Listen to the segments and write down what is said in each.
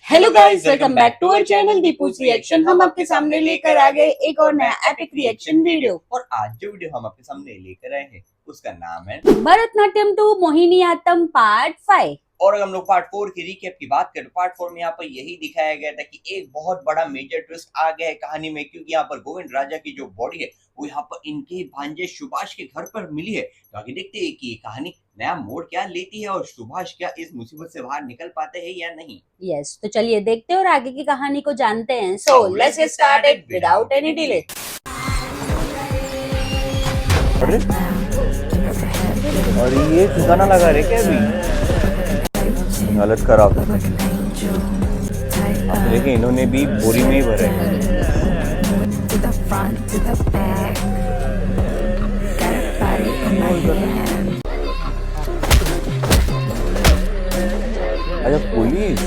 Hello guys, welcome back to our channel Deepu's reaction. हम आपके सामने लेकर आ गए एक और नया एपिक रिएक्शन वीडियो। और आज जो वीडियो हम आपके सामने लेकर आए हैं उसका नाम है भरतनाट्यम टू मोहिनीअट्टम पार्ट 5। और अगर हम लोग पार्ट 4 की रिकैप की बात करें, पार्ट 4 में यहाँ पर यही दिखाया गया था कि एक बहुत बड़ा मेजर ट्विस्ट आ गया है कहानी में, क्योंकि यहाँ पर गोविंद राजा की जो बॉडी है वो यहाँ पर इनके भांजे सुभाष के घर पर मिली है। तो आगे देखते हैं कि ये कहानी नया मोड़ क्या लेती है और सुभाष क्या इस मुसीबत से बाहर निकल पाते हैं या नहीं। यस, तो चलिए देखते हैं और आगे की कहानी को जानते हैं। So let's get started without any delay. और ये ठिकाना लगा रहे क्या अभी हालत खराब। देखिए इन्होंने भी बोरी में ही भरे। अच्छा पुलिस,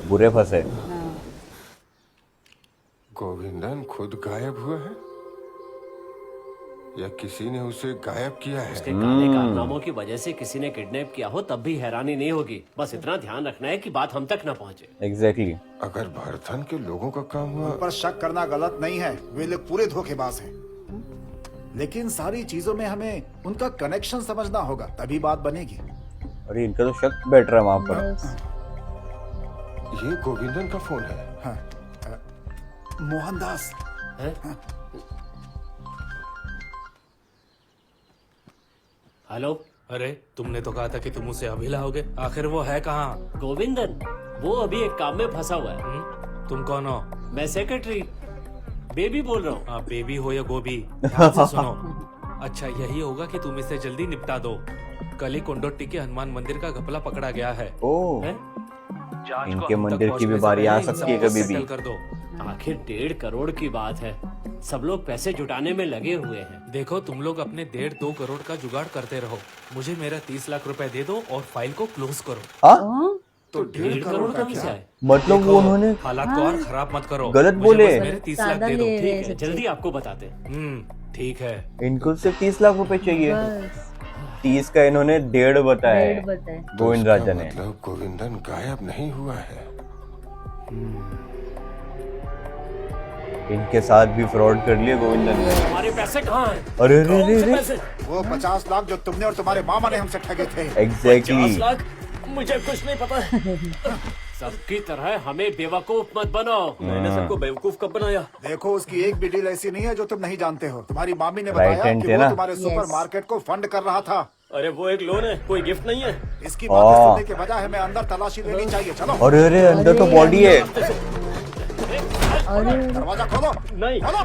बुरे फंसे। गोविंदन खुद गायब हुआ है या किसी ने उसे गायब किया है? उसके काले कारनामों की वजह से किसी ने किडनैप किया हो तब भी हैरानी नहीं होगी। बस इतना ध्यान रखना है कि बात हम तक न पहुंचे। एग्जैक्टली। अगर भरथन के लोगों का काम हुआ पर शक करना गलत नहीं है, वे लोग पूरे धोखेबाज हैं। लेकिन सारी चीजों में हमें उनका कनेक्शन समझना होगा, तभी बात बनेगी। अरे इनका तो शक बैठ रहा है वहां पर। ये गोविंदन का फोन है। हाँ, मोहनदास। हेलो। अरे तुमने तो कहा था कि तुम उसे अभी लाओगे, आखिर वो है कहाँ? गोविंदन वो अभी एक काम में फंसा हुआ है। तुम कौन हो? मैं सेक्रेटरी बेबी बोल रहा हूँ। आप बेबी हो या गोभी, ध्यान से सुनो। अच्छा यही होगा कि तुम इसे जल्दी निपटा दो। कल ही कोंडोट्टी के हनुमान मंदिर का घपला पकड़ा गया है। ओह, हैं? इनके मंदिर की भी बारी आ सकती है कभी भी। कर दो। आखिर 1.5 करोड़ की बात है, सब लोग पैसे जुटाने में लगे हुए हैं। देखो तुम लोग अपने 1.5-2 करोड़ का जुगाड़ करते रहो, मुझे मेरा 30 लाख रुपए दे दो और फाइल को क्लोज करो। हाँ? तो 1.5 करोड़ कहाँ से आए? मतलब वो उन्होंने हालात को और खराब मत करो। गलत मुझे बोले। बस मेरे 30 लाख दे दो। ठीक है, जल्दी आपको बताते हैं। ठीक है। इनको सिर्फ 30 लाख रुपए चाहिए। 30 का इन्होंने 1.5 बताया है गोविंद राजा ने। मतलब गोविंदन गायब नहीं हुआ है। इनके साथ भी फ्रॉड कर लिया गोविंदन ने। हमारे पैसे कहाँ हैं? अरे रे रे रे। पैसे वो 50 लाख जो तुमने और तुम्हारे मामा ने हमसे ठगे थे। 50 एग्जैक्टली। लाख? मुझे कुछ नहीं पता है। सबकी तरह हमें बेवकूफ मत बनाओ। मैंने सबको बेवकूफ कब बनाया? देखो उसकी एक भी डील ऐसी नहीं है जो तुम नहीं जानते हो। तुम्हारी मामी ने Right बताया hand कि थे वो ना? तुम्हारे सुपरमार्केट को फंड कर रहा था। अरे वो एक लोन है, कोई गिफ्ट नहीं है। इसकी बातें सुनने के बजाय हमें अंदर तलाशी लेनी चाहिए। चलो अरे अरे अंदर तो बॉडी है। दरवाजा खोलो। नहीं, खोलो।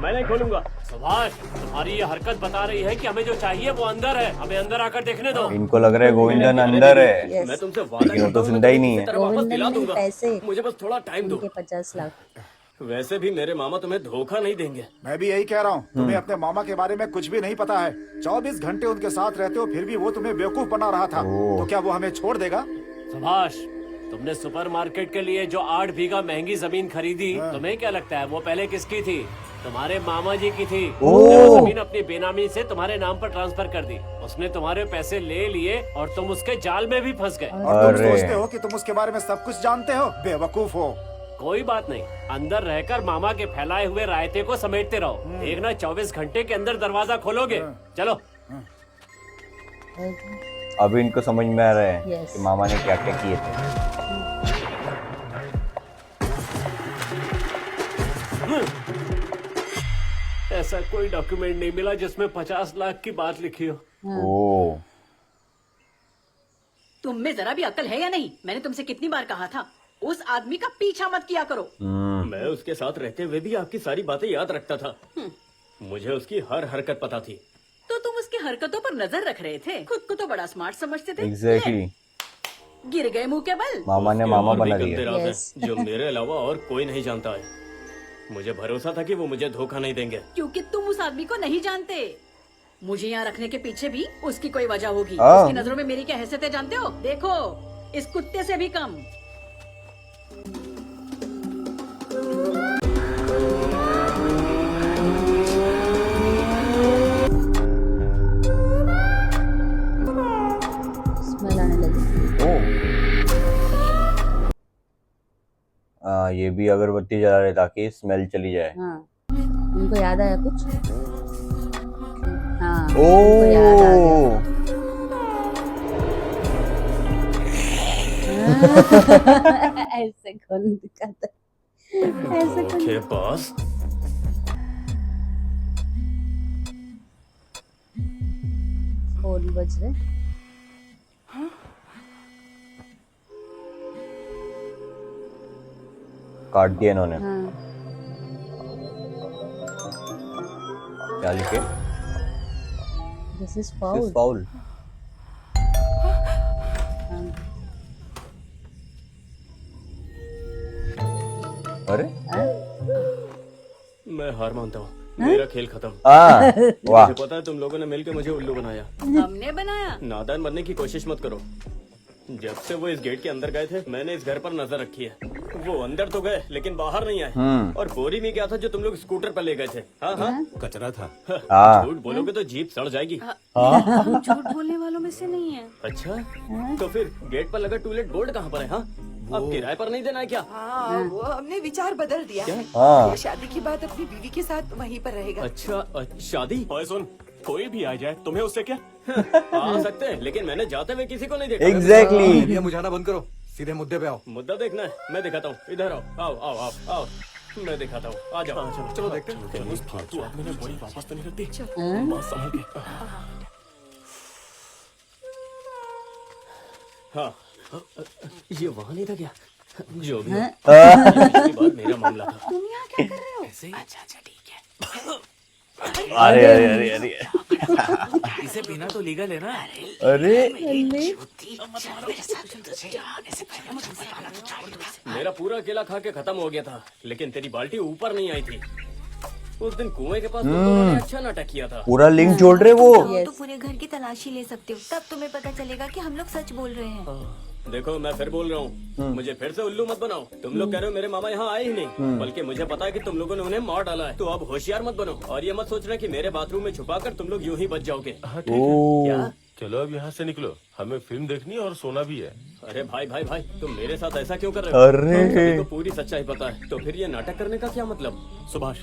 मैं नहीं खोलूंगा। सुभाष, तुम्हारी ये हरकत बता रही है कि हमें जो चाहिए वो अंदर है। हमें अंदर आकर देखने दो। इनको लग रहा है गोविंदन अंदर है। मैं तुमसे वादा लेकिन वो करता तो हूँ, जिंदा ही नहीं है। मैं तुम्हें वापस दिला दूंगा। पैसे मुझे बस थोड़ा टाइम दो। 50 लाख। वैसे भी मेरे मामा तुम्हें धोखा नहीं देंगे। मैं भी यही कह रहा हूँ, तुम्हें अपने मामा के बारे में कुछ भी नहीं पता है। 24 घंटे उनके साथ रहते हो फिर भी वो तुम्हें बेवकूफ बना रहा था। तो क्या वो हमें छोड़ देगा? सुभाष, तुमने सुपरमार्केट के लिए जो 8 बीघा महंगी जमीन खरीदी, तुम्हें क्या लगता है वो पहले किसकी थी? तुम्हारे मामा जी की थी। उसने वो जमीन अपनी बेनामी से तुम्हारे नाम पर ट्रांसफर कर दी। उसने तुम्हारे पैसे ले लिए और तुम उसके जाल में भी फंस गए। और तुम अरे। सोचते हो कि तुम उसके बारे में सब कुछ जानते हो? बेवकूफ हो। कोई बात नहीं, अंदर रहकर मामा के फैलाए हुए रायते को समेटते रहो। देखना 24 घंटे के अंदर दरवाजा खोलोगे। चलो। अभी इनको समझ में आ रहा है Yes. कि मामा ने क्या क्या किए थे। ऐसा कोई डॉक्यूमेंट नहीं मिला जिसमें 50 लाख की बात लिखी हो। ओह, तुम में जरा भी अक्ल है या नहीं? मैंने तुमसे कितनी बार कहा था उस आदमी का पीछा मत किया करो। मैं उसके साथ रहते हुए भी आपकी सारी बातें याद रखता था। मुझे उसकी हर हरकत पता थी। तो तुम उसकी हरकतों पर नजर रख रहे थे, खुद को तो बड़ा स्मार्ट समझते थे। एग्जैक्टली। गिर गए मुंह के बल। मामा ने उसके मामा और भी बना गंदे दिया। राज हैं, Yes. जो मेरे अलावा और कोई नहीं जानता है। मुझे भरोसा था कि वो मुझे धोखा नहीं देंगे। क्योंकि तुम उस आदमी को नहीं जानते। मुझे यहाँ रखने के पीछे भी उसकी कोई वजह होगी। हाँ। उसकी नजरों में मेरी क्या हैसियत है जानते हो? देखो, इस कुत्ते से भी कम। हाँ ये भी अगरबत्ती जला रहे ताकि स्मेल चली जाए। हाँ उनको याद आया कुछ। हाँ उनको याद आ गया। ऐसे कौन दिखाता है? ऐसे कौन? Okay boss. फोन बज रहे। काट दिया इन्होंने। हाँ क्या लिखे? This is This foul. is foul। अरे मैं हार मानता हूँ, मेरा खेल खत्म। हाँ वाह। मुझे पता है तुम लोगों ने मिलकर मुझे उल्लू बनाया। हमने बनाया। नादान बनने की कोशिश मत करो। जब से वो इस गेट के अंदर गए थे मैंने इस घर पर नजर रखी है। वो अंदर तो गए लेकिन बाहर नहीं आए। और बोरी में क्या था जो तुम लोग स्कूटर पर ले गए थे? हाँ हाँ कचरा था। हाँ झूठ बोलोगे तो जीप सड़ जाएगी। हम झूठ बोलने वालों में से नहीं है। अच्छा तो फिर गेट पर लगा टूलेट बोर्ड कहाँ पर है? हाँ अब किराए पर नहीं देना है क्या? हाँ वो हमने विचार बदल दिया है। हाँ। ये शादी के बाद अपनी बीवी के साथ वहीं पर रहेगा। अच्छा शादी? ओए सुन, कोई भी आ जाए तुम्हें उससे क्या? आ सकते हैं लेकिन मैंने जाते हुए किसी को नहीं देखा। एग्जैक्टली। ये मुझाना बंद करो, सीधे मुद्दे पे आओ। मुद्दा देखना है? मैं दिखाता हूँ, इधर आओ आओ आओ आओ आओ मैं दिखाता हूँ, आ जाओ। चलो देखते हैं। उस फालतू आदमी ने बॉडी वापस तो नहीं रख दी। बात संभल के। हाँ ये वहाँ नहीं था क्या? जो भी हो, पिछली बार मेरा मामला था। तुम यहाँ क्या कर रहे हो? अच्छा ठीक है। अरे अरे अरे अरे इसे पीना तो लीगल है ना? अरे मेरा पूरा अकेला खा के खत्म हो गया था लेकिन तेरी बाल्टी ऊपर नहीं आई थी। उस दिन कुएं के पास तुम लोगों ने अच्छा नाटक किया था। पूरा लिंक जोड़ रहे वो। तो पूरे घर की तलाशी ले सकते हो, तब तुम्हें पता चलेगा कि हम लोग सच बोल रहे हैं। देखो मैं फिर बोल रहा हूँ, मुझे फिर से उल्लू मत बनाओ। तुम लोग कह रहे हो मेरे मामा यहाँ आए ही नहीं, बल्कि मुझे पता है कि तुम लोगों ने उन्हें मार डाला है। तो अब होशियार मत बनो और ये मत सोचना कि मेरे बाथरूम में छुपाकर तुम लोग यूं ही बच जाओगे। क्या? चलो अब यहाँ से निकलो, हमें फिल्म देखनी है और सोना भी है। अरे भाई भाई भाई तुम मेरे साथ ऐसा क्यों कर रहे हो? अरे। हम सभी को पूरी सच्चाई पता है, तो फिर ये नाटक करने का क्या मतलब? सुभाष,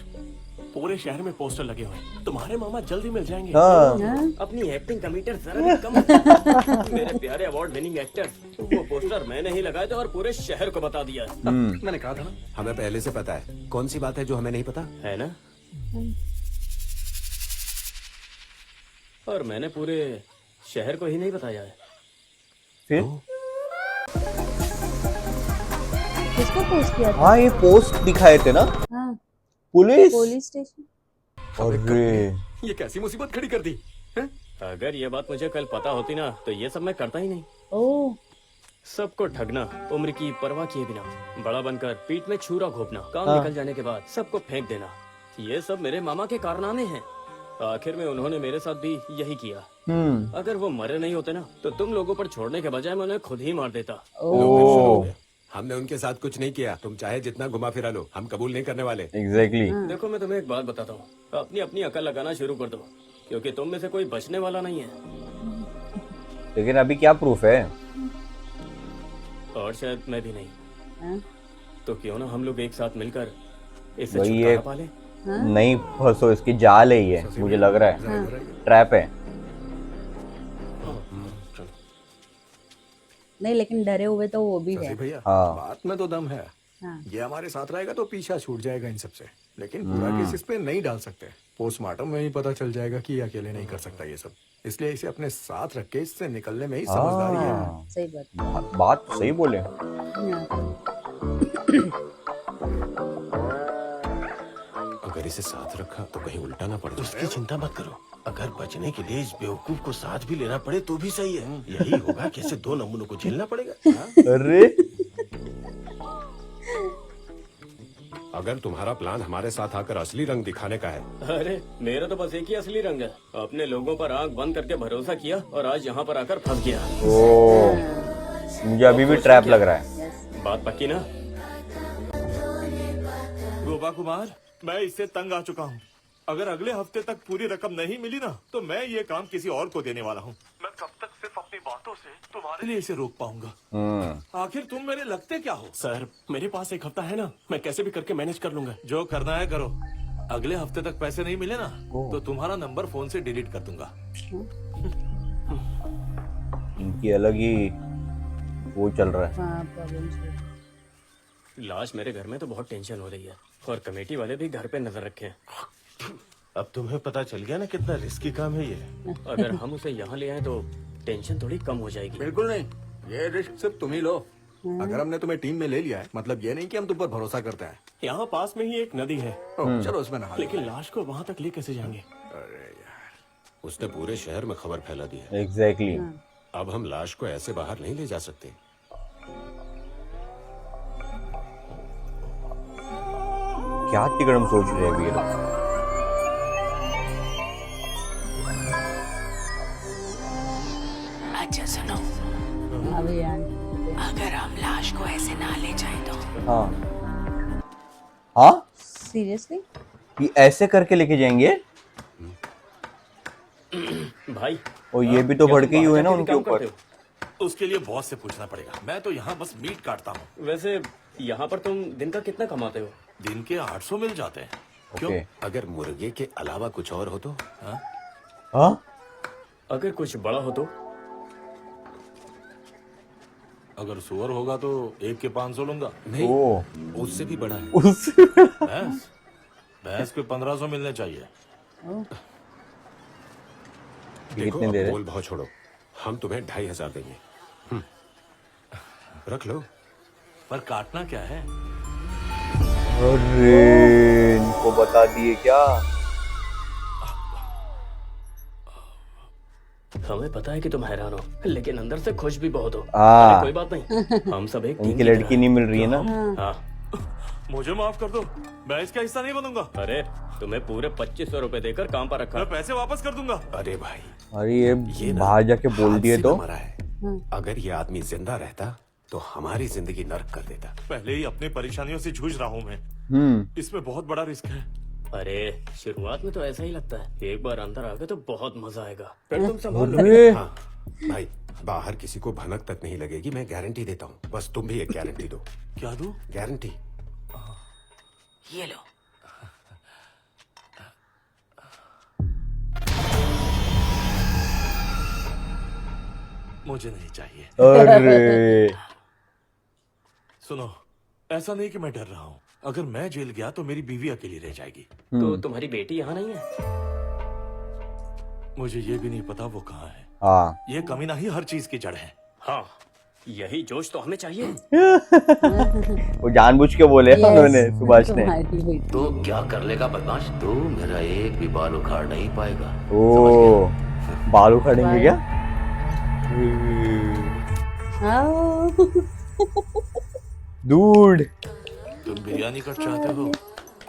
पूरे शहर में पोस्टर लगे हुए हैं, तुम्हारे मामा जल्दी मिल जाएंगे। हाँ अपनी एक्टिंग का मीटर जरा भी कम रखो। मेरे प्यारे अवार्ड विनिंग एक्टर, वो पोस्टर मैंने ही लगाए थे और पूरे शहर को बता दिया। मैंने कहा था ना, हमें पहले से पता है। कौन सी बात है जो हमें नहीं पता? है ना? और मैंने पूरे शहर को ही नहीं बताया है। फिर किसको पोस्ट किया था? हाँ ये पोस्ट दिखाए थे ना। हाँ पुलिस। Police station. अरे ये कैसी मुसीबत खड़ी कर दी? अगर ये बात मुझे कल पता होती ना तो ये सब मैं करता ही नहीं। ओह सबको ठगना, उम्र की परवाह किए बिना, बड़ा बनकर पीठ में छुरा घोपना, काम निकल जाने के बाद सबको फेंक देना, ये सब मेरे मामा के कारनामे हैं। आखिर में उन्होंने मेरे साथ भी यही किया। अगर वो मरे नहीं होते ना तो तुम लोगों पर छोड़ने के बजाय मैं उन्हें खुद ही मार देता। हमने उनके साथ कुछ नहीं किया, तुम चाहे जितना घुमा फिरा लो, हम कबूल नहीं करने वाले। एग्जैक्टली। देखो मैं तुम्हें एक बात बताता हूँ, अपनी अपनी अकल लगाना शुरू कर दो, क्योंकि तुम में से कोई बचने वाला नहीं है। लेकिन अभी क्या प्रूफ है? और शायद मैं भी नहीं। तो क्यों ना हम लोग एक साथ मिलकर इससे वही छुटकारा है। पा लें? नहीं फंसो, इसकी जाल है ये, मुझे लग रहा है ट्रैप है। नहीं लेकिन डरे हुए तो वो भी है। भैया हाँ। बात में तो दम है। हाँ। ये हमारे साथ रहेगा तो पीछा छूट जाएगा इन सबसे, लेकिन पूरा केस इस पे नहीं डाल सकते। पोस्टमार्टम में ही पता चल जाएगा कि ये अकेले नहीं कर सकता ये सब, इसलिए इसे अपने साथ रख के इससे निकलने में ही समझदारी है। हाँ, सही बात। बात तो सही बोले। अगर इसे साथ रखा तो कहीं उल्टा ना पड़ जाए। उसकी चिंता मत करो, अगर बचने के लिए इस बेवकूफ को साथ भी लेना पड़े तो भी सही है। यही होगा कि ऐसे दो नमूनों को झेलना पड़ेगा। अरे अगर तुम्हारा प्लान हमारे साथ आकर असली रंग दिखाने का है। अरे मेरा तो बस एक ही असली रंग है, अपने लोगों पर आंख बंद करके भरोसा किया और आज यहाँ पर आकर फंस गया। ओ मुझे अभी भी ट्रैप लग रहा है। बात पक्की ना? गोपा कुमार, मैं इससे तंग आ चुका हूँ। अगर अगले हफ्ते तक पूरी रकम नहीं मिली ना तो मैं ये काम किसी और को देने वाला हूँ। मैं कब तक सिर्फ अपनी बात बातों से तुम्हारे लिए इसे रोक पाऊंगा। आखिर तुम मेरे लगते क्या हो? सर मेरे पास एक हफ्ता है ना, मैं कैसे भी करके मैनेज कर लूंगा। जो करना है करो। अगले हफ्ते तक पैसे नहीं मिले ना तो तुम्हारा नंबर फोन से डिलीट कर दूंगा। इनकी अलग ही वो चल रहा है। लाश मेरे घर में तो बहुत टेंशन हो रही है और कमेटी वाले भी घर पे नजर रखे हैं। अब तुम्हें पता चल गया ना कितना रिस्की काम है ये। अगर हम उसे यहाँ ले आए तो टेंशन थोड़ी कम हो जाएगी। बिल्कुल नहीं, ये रिस्क सिर्फ तुम ही लो। अगर हमने तुम्हें टीम में ले लिया है मतलब ये नहीं कि हम तुम पर भरोसा करते हैं। यहाँ पास में ही एक नदी है, चलो उसमें नहा लेते लेकिन लाश को वहाँ तक ले कैसे जाएंगे? हैं। अरे यार, उसने पूरे शहर में खबर फैला दी है। एग्जैक्टली। अब हम लाश को ऐसे बाहर नहीं ले जा सकते। क्या तिकड़म सोच रहे हैं अभी ये लोग? अच्छा सुनो, अगर हम लाश को ऐसे ना ले जाए तो हाँ हाँ, सीरियसली? ये ऐसे करके लेके जाएंगे? भाई और ये भी तो क्या भड़के ही तुम हुए ना बाहर उनके जाके काम ऊपर। करते उसके लिए बॉस से पूछना पड़ेगा। मैं तो यहाँ बस मीट काटता हूँ। हो? वैसे यहाँ पर तुम दिन का कितना कमाते हो? दिन के 800 मिल जाते हैं। क्यों? ओके। अगर मुर्गे के अलावा कुछ और हो तो? हाँ अगर कुछ बड़ा हो तो? अगर सुअर होगा तो एक के 500 लूंगा। नहीं, ओ उससे भी बड़ा है। उससे भैंस भैंस के 1500 मिलने चाहिए। देखो कितने अब दे रहे? बोल भाव छोड़ो, हम तुम्हें 2500 देंगे। रख लो। पर काटना क्या है? अरे इनको बता दिए क्या? हमें पता है कि तुम हैरान हो, लेकिन अंदर से खुश भी बहुत हो। हाँ। अरे कोई बात नहीं, हम सब एक टीम इनकी की लड़की तरह नहीं मिल रही है ना? हैं। हाँ। मुझे माफ कर दो, मैं इसका हिस्सा नहीं बनूंगा। अरे तुम्हें पूरे 2500 रुपए देकर काम पर रखा। मैं पैसे वापस कर दूंगा। अरे भाई, अरे ये ये ना बाहर जाके बोल दिए हादसे तो? में मरा है। अगर ये आदमी जिंदा रहता तो हमारी जिंदगी नर्क कर देता। पहले ही अपनी परेशानियों से जूझ रहा हूँ मैं। इसमें बहुत बड़ा रिस्क है। अरे शुरुआत में तो ऐसा ही लगता है, एक बार अंदर आ गए तो बहुत मजा आएगा। फिर तुम संभाल लो। अरे हाँ भाई, बाहर किसी को भनक तक नहीं लगेगी, मैं गारंटी देता हूँ। बस तुम भी एक गारंटी दो। क्या दूं? गारंटी। ये लो। मुझे नहीं चाहिए। अरे सुनो, ऐसा नहीं कि मैं डर रहा हूँ। अगर मैं जेल गया तो मेरी बीवी अकेली रह जाएगी। तो तुम्हारी बेटी यहाँ नहीं है? मुझे ये भी नहीं पता वो कहाँ है। हाँ ये कमीना ही हर चीज की जड़ है। हाँ, यही जोश तो हमें चाहिए। वो जानबूझ के बोले उन्होंने, सुभाष ने। तो क्या कर लेगा बदमाश? तो मेरा एक भी बाल उखाड़ नहीं पाएगा। ओ बाल उखाड़ेंगे क्या? दूध। तुम बिरयानी कट चाहते हो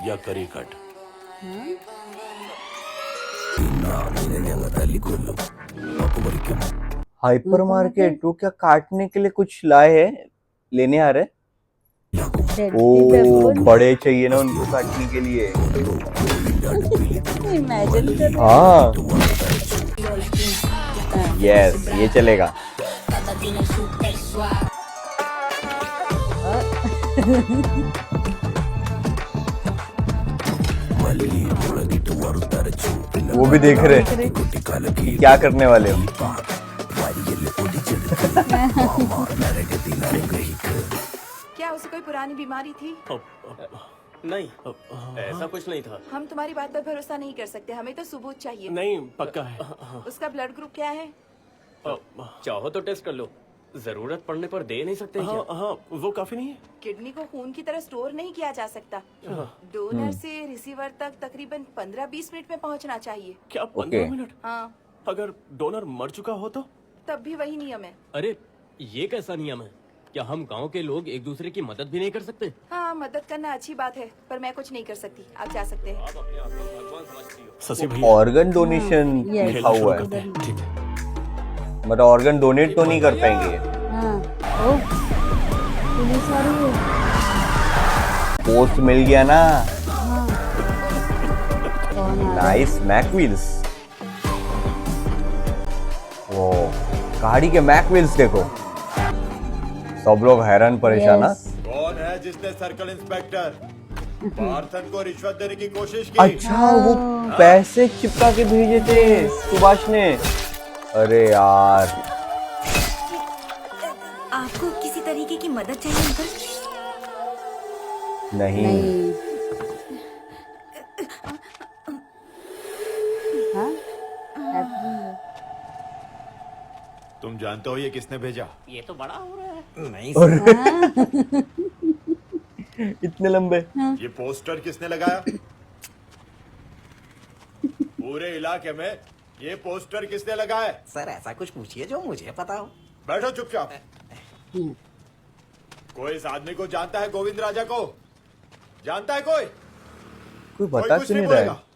या करी कट? हाइपर मार्केट, वो क्या काटने के लिए कुछ लाए हैं? लेने आ रहे? ओ बड़े चाहिए ना उनको काटने के लिए। इमेजिन हाँ यस, ये चलेगा। वो भी देख रहे कि क्या करने वाले हो। क्या उसे कोई पुरानी बीमारी थी? नहीं, ऐसा कुछ नहीं था। हम तुम्हारी बात पर भरोसा नहीं कर सकते, हमें तो सबूत चाहिए। नहीं, पक्का है। उसका ब्लड ग्रुप क्या है? चाहो तो टेस्ट कर लो, जरूरत पड़ने पर दे नहीं सकते हाँ क्या? हाँ, वो काफी नहीं है। किडनी को खून की तरह स्टोर नहीं किया जा सकता। डोनर से रिसीवर तक तकरीबन 15-20 मिनट में पहुंचना चाहिए। क्या 15 मिनट? हाँ, अगर डोनर मर चुका हो तो? तब भी वही नियम है। अरे ये कैसा नियम है? क्या हम गांव के लोग एक दूसरे की मदद भी नहीं कर सकते? हाँ, मदद करना अच्छी बात है, पर मैं कुछ नहीं कर सकती। आप जा सकते हैं। आप अपने आप को भगवान समझती हो। शशि भैया, ऑर्गन डोनेशन लिखा खेलना शुरू हुआ करते है, हैं। ठीक है। मतलब ऑर्गन डोनेट तो नहीं कर पाएंगे। पोस्ट मिल गया ना। Nice mag wheels. वो गाड़ी के मैक व्हील्स देखो, सब लोग हैरान परेशान। Yes. कौन है जिसने सर्कल इंस्पेक्टर पार्थन को रिश्वत देने की कोशिश की? अच्छा, वो पैसे चिपका के भेजे थे सुभाष ने। अरे यार, आपको किसी तरीके की मदद चाहिए अंकल? नहीं, नहीं। हाँ? तुम जानते हो ये किसने भेजा? ये तो बड़ा हो रहा है। नहीं इतने लंबे। ये पोस्टर किसने लगाया? पूरे इलाके में ये पोस्टर किसने लगाया? सर ऐसा कुछ पूछिए जो मुझे पता हो। बैठो चुपचाप। कोई इस आदमी को जानता है? गोविंद राजा को जानता है कोई? कोई बता कुछ क्यों नहीं बोलेगा? रहा है?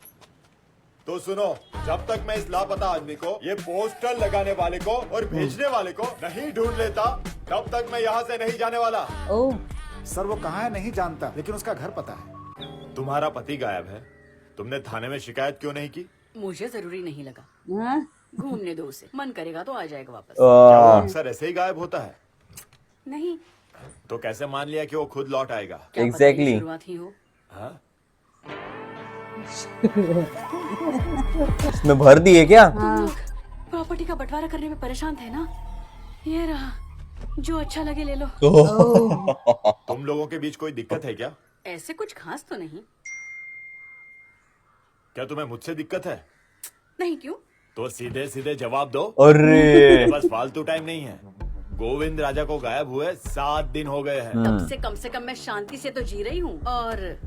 तो सुनो, जब तक मैं इस लापता आदमी को, ये पोस्टर लगाने वाले को और भेजने वाले को नहीं ढूंढ लेता, तब तक मैं यहाँ से नहीं जाने वाला। ओह, सर वो कहाँ है नहीं जानता, लेकिन उसका घर पता है। तुम्हारा पति गायब है, तुमने थाने में शिकायत क्यों नहीं की? मुझे जरूरी नहीं लगा। हाँ? घूमने दो उसे, मन करेगा तो आ जाएगा वापस। क्या वो अक्सर ऐसे ही गायब होता है? नहीं, तो कैसे मान लिया कि वो खुद लौट आएगा? क्या पता Exactly. ये शुरुआत ही हो। हाँ? इसमें भर दिए क्या? प्रॉपर्टी का बंटवारा करने में परेशान थे ना, ये रहा, जो अच्छा लगे ले लो। तुम लोगों के बीच कोई दिक्कत है क्या? ऐसे कुछ खास तो नहीं। क्या तुम्हें मुझसे दिक्कत है? नहीं, क्यों? तो सीधे सीधे जवाब दो। अरे बस फालतू टाइम नहीं है। गोविंद राजा को गायब हुए 7 दिन हो गए हैं। तब से कम मैं शांति से तो जी रही हूँ, और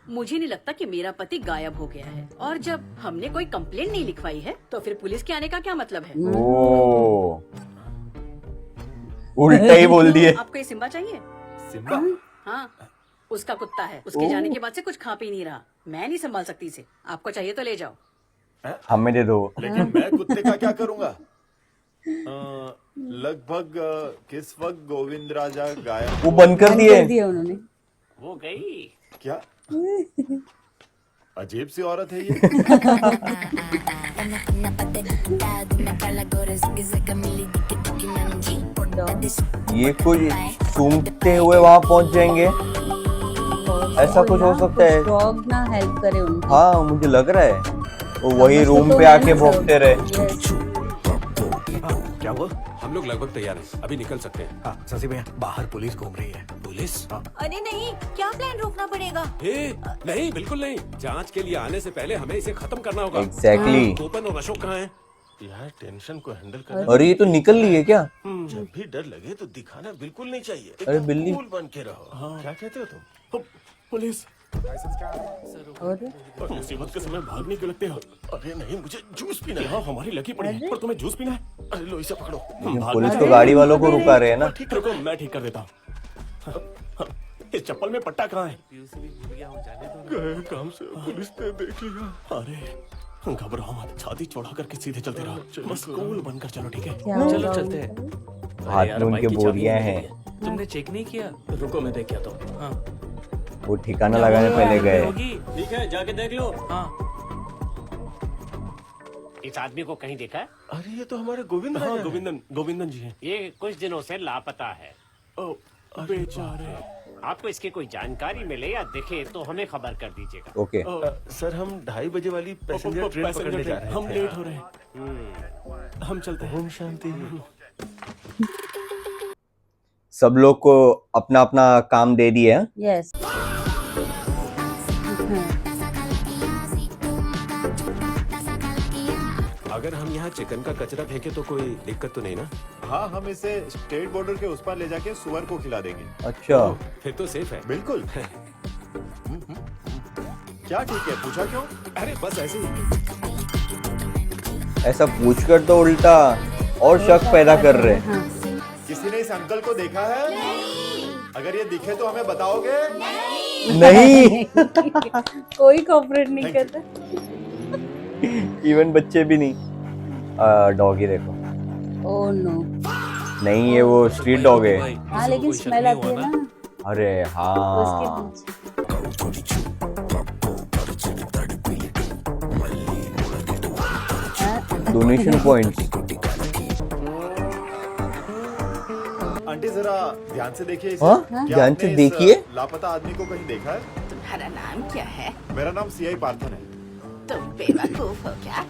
मुझे नहीं लगता कि मेरा पति गायब हो गया है। और जब हमने कोई कंप्लेंट नहीं लिखवाई है, तो फिर पुलिस के आने का क्या मतलब है? ओ, उल्टा ही बोल दिए। आपको ये सिम्बा चाहिए? सिम्बा? हाँ, उसका कुत्ता है। उसके जाने के बाद से कुछ खा पी नहीं रहा। मैं नहीं संभाल सकती इसे। आपको चाहिए तो ले जाओ। हमें दे दो। लेकिन मैं कुत्ते का क्या करूंगा? लगभग किस वक्त गोविंद राजा गायब? वो बंद कर दिए। उन्होंने। वो गई। क्या अजीब सी औरत है ये। ये कुछ सूंघते हुए वहाँ पहुँच जाएंगे, ऐसा कुछ हो सकता है। डॉग ना हेल्प करे उनको। हाँ, मुझे लग रहा है वो वही रूम पे आके भौंकते रहे। क्या हुआ? हम लोग लगभग तैयार हैं, अभी निकल सकते हैं। हाँ, शशि भैया, बाहर पुलिस घूम रही है। पुलिस? अरे नहीं, क्या प्लान रोकना पड़ेगा? नहीं, बिल्कुल नहीं। जांच के लिए आने से पहले हमें इसे खत्म करना होगा। Exactly. गोपन और अशोक कहाँ हैं? यार टेंशन को हैंडल करना। अरे ये तो निकल ली है क्या? जब भी डर लगे तो दिखाना बिल्कुल नहीं चाहिए। अरे बिल्ली। कूल बन के रहो। क्या कहते हो तुम? पुलिस, और मुसीबत के समय भागने क्यों लगते हो? अरे नहीं, मुझे जूस पीना है। यहाँ हमारी लकी पड़ी है, पर तुम्हें जूस पीना है? अरे लो इसे पकड़ो। पुलिस तो गाड़ी वालों को रुका रहे हैं ना। ठीक, रुको, मैं ठीक कर देता हूँ। इस चप्पल में पट्टा कहाँ है? गए काम से पुलिस ने देख लिया। अरे घबराओ मत, छाती चौड़ा करके सीधे चलते रहो। बस कूल बनकर चलो, ठीक है? चलो चलते हैं। हाथ में उनके बोरियां हैं। तुमने चेक नहीं किया? रुको, मैं देख के आता हूँ। हाँ, वो ठिकाना लगाने पहले गए। ठीक है, जाके देख लो। हाँ, इस आदमी को कहीं देखा है? अरे ये तो हमारे गोविंद हाँ, राजा हैं। गोविंदन जी हैं। ये कुछ दिनों से लापता है। ओ, बेचारे। आपको इसकी कोई जानकारी मिले या दिखे तो हमें खबर कर दीजिएगा। ओके। सर हम 2:30 बजे वाली पैसेंजर ट्रेन पकड़ने जा रहे हैं। हम लेट हो रहे हैं। हम चलते हैं। ओम शांति। सब लोग को अपना अपना काम दे दिया है। यस। अगर हम यहाँ चिकन का कचरा फेंके तो कोई दिक्कत तो नहीं ना? हाँ, हम इसे स्टेट बॉर्डर के उस पार ले जाके सुअर को खिला देंगे। अच्छा, फिर तो सेफ है। बिल्कुल। क्या ठीक है? पूछा क्यों? अरे बस ऐसे ही। ऐसा पूछकर तो उल्टा और शक पैदा कर रहे हैं। किसी ने इस अंकल को देखा है? अगर ये दिखे तो हमें बताओगे? नहीं। कोई कोऑपरेट नहीं करता। इवन बच्चे भी नहीं। डॉगी देखो। Oh no. नहीं, ये वो स्ट्रीट डॉग है। हाँ, लेकिन स्मेल आती है ना अरे हाँ, उसके डोनेशन पॉइंट्स। आंटी जरा ध्यान से देखिए इसे। हाँ? क्या ध्यान आपने से इस देखिए। लापता आदमी को कहीं देखा है? तुम्हारा नाम क्या है? मेरा नाम सीआई पार्थन है। तुम बेवकूफ हो क्या?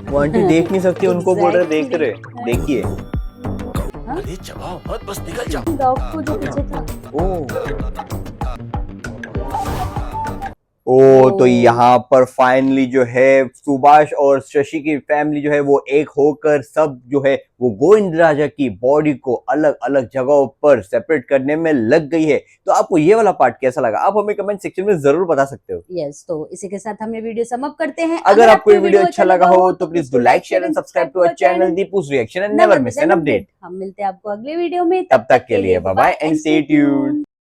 वो आंटी देख नहीं सकती, उनको बोल रहे देख रहे, देखिए। अरे चबाओ मत, बस निकल जाओ। डॉग को जो पीछे था। तो यहाँ पर फाइनली जो है सुभाष और शशि की फैमिली जो है वो एक होकर सब जो है वो गोविंद राजा की बॉडी को अलग अलग जगहों पर सेपरेट करने में लग गई है। तो आपको ये वाला पार्ट कैसा लगा, आप हमें कमेंट सेक्शन में जरूर बता सकते हो। यस, तो इसी के साथ हम ये वीडियो समाप्त करते हैं। अगर आपको ये वीडियो अच्छा लगा हो तो please do like, share and subscribe to our channel दीपू's reaction and never miss an update. हम मिलते हैं आपको अगले वीडियो में, तब तक के लिए bye bye and stay tuned.